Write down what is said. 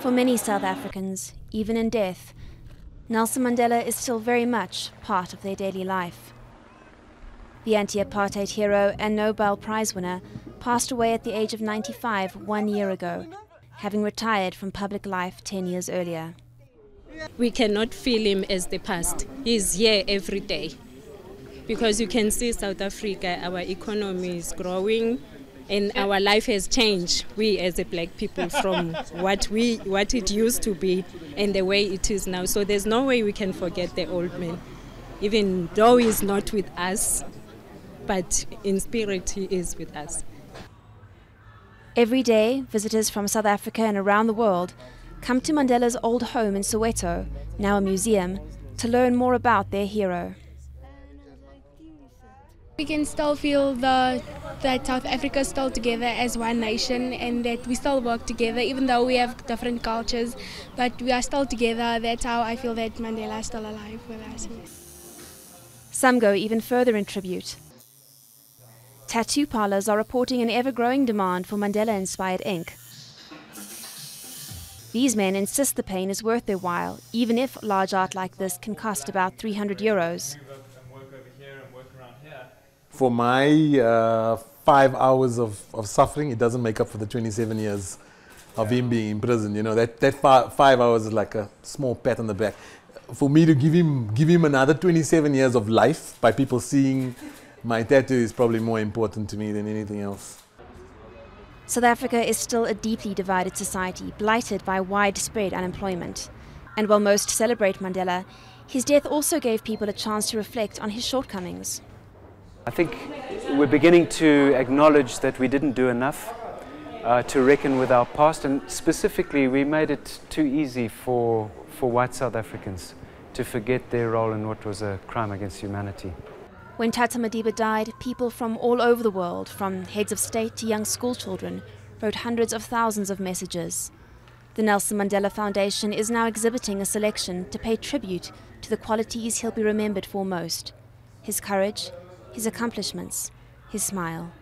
For many South Africans, even in death, Nelson Mandela is still very much part of their daily life. The anti-apartheid hero and Nobel Prize winner passed away at the age of 95 1 year ago, having retired from public life 10 years earlier. We cannot feel him as the past. He's here every day. Because you can see South Africa, our economy is growing and our life has changed. We as a black people from what it used to be and the way it is now. So there's no way we can forget the old man. Even though he's not with us, but in spirit he is with us. Every day, visitors from South Africa and around the world come to Mandela's old home in Soweto, now a museum, to learn more about their hero. We can still feel that South Africa is still together as one nation and that we still work together even though we have different cultures, but we are still together. That's how I feel that Mandela is still alive with us. Some go even further in tribute. Tattoo parlors are reporting an ever-growing demand for Mandela-inspired ink. These men insist the pain is worth their while, even if large art like this can cost about €300. For my 5 hours of suffering, it doesn't make up for the 27 years of him being in prison. You know, that 5 hours is like a small pat on the back. For me to give him another 27 years of life by people seeing my tattoo is probably more important to me than anything else. South Africa is still a deeply divided society, blighted by widespread unemployment. And while most celebrate Mandela, his death also gave people a chance to reflect on his shortcomings. I think we're beginning to acknowledge that we didn't do enough to reckon with our past, and specifically we made it too easy for white South Africans to forget their role in what was a crime against humanity. When Tata Madiba died, people from all over the world, from heads of state to young school children, wrote hundreds of thousands of messages. The Nelson Mandela Foundation is now exhibiting a selection to pay tribute to the qualities he'll be remembered for most: his courage, his accomplishments, his smile.